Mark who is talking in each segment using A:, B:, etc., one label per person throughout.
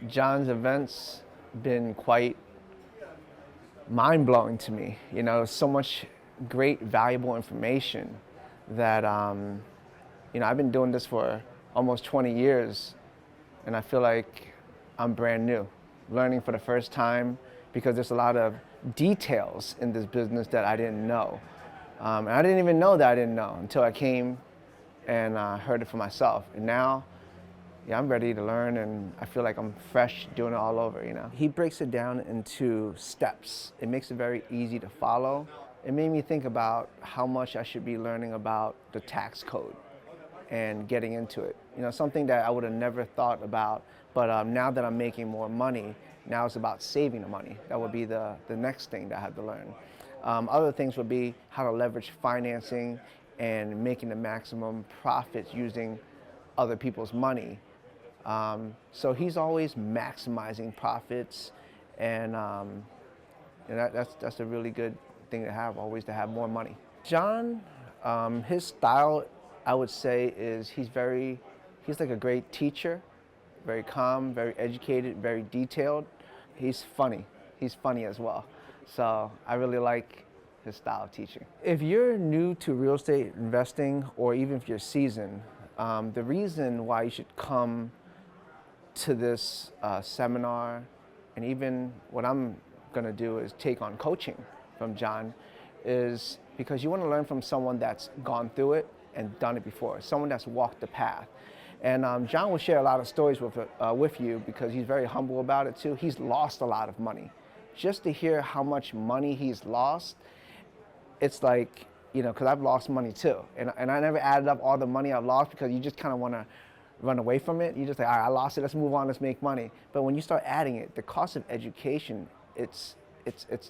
A: John's events been quite mind-blowing to me. You know, so much great, valuable information that, you know, I've been doing this for almost 20 years, and I feel like I'm brand new, learning for the first time, because there's a lot of details in this business that I didn't know. And I didn't even know that I didn't know until I came and heard it for myself. And now, yeah, I'm ready to learn, and I feel like I'm fresh doing it all over, you know. He breaks it down into steps. It makes it very easy to follow. It made me think about how much I should be learning about the tax code and getting into it. You know, something that I would have never thought about, but now that I'm making more money, now it's about saving the money. That would be the next thing that I have to learn. Other things would be how to leverage financing and making the maximum profits using other people's money. So he's always maximizing profits, and that's a really good thing to have, always to have more money. John, his style, I would say, is he's like a great teacher, very calm, very educated, very detailed. He's funny as well. So I really like his style of teaching. If you're new to real estate investing, or even if you're seasoned, the reason why you should come to this seminar, and even what I'm gonna do is take on coaching from John, is because you wanna learn from someone that's gone through it and done it before, someone that's walked the path. And John will share a lot of stories with you, because he's very humble about it too. He's lost a lot of money. Just to hear how much money he's lost, it's like, you know, because I've lost money too. And I never added up all the money I've lost, because you just kind of want to run away from it. You just like, all right, I lost it, let's move on, let's make money. But when you start adding it, the cost of education, it's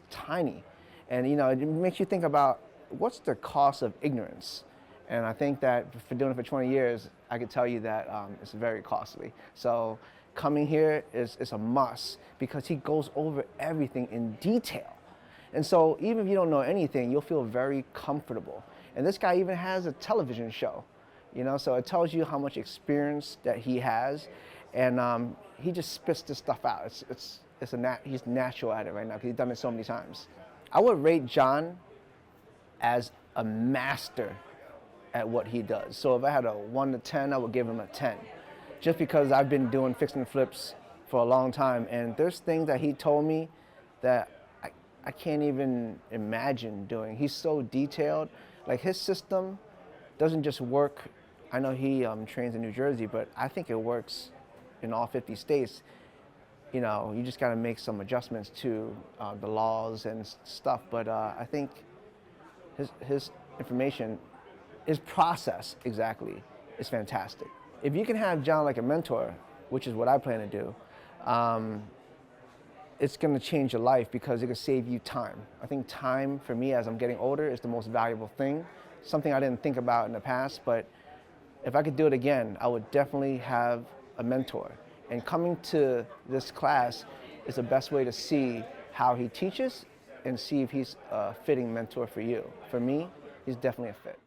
A: tiny. And, you know, it makes you think about what's the cost of ignorance. And I think that for doing it for 20 years, I could tell you that it's very costly. So coming here is a must, because he goes over everything in detail. And so even if you don't know anything, you'll feel very comfortable. And this guy even has a television show, you know, so it tells you how much experience that he has. And he just spits this stuff out. He's natural at it right now, because he's done it so many times. I would rate John as a master at what he does. So if I had a 1 to 10, I would give him a 10. Just because I've been doing fix and flips for a long time, and there's things that he told me that I can't even imagine doing. He's so detailed. Like, his system doesn't just work. I know he trains in New Jersey, but I think it works in all 50 states. You know, you just got to make some adjustments to the laws and stuff. But I think his information, his process exactly, is fantastic. If you can have John like a mentor, which is what I plan to do, it's going to change your life, because it could save you time. I think time, for me, as I'm getting older, is the most valuable thing. Something I didn't think about in the past, but if I could do it again, I would definitely have a mentor. And coming to this class is the best way to see how he teaches and see if he's a fitting mentor for you. For me, he's definitely a fit.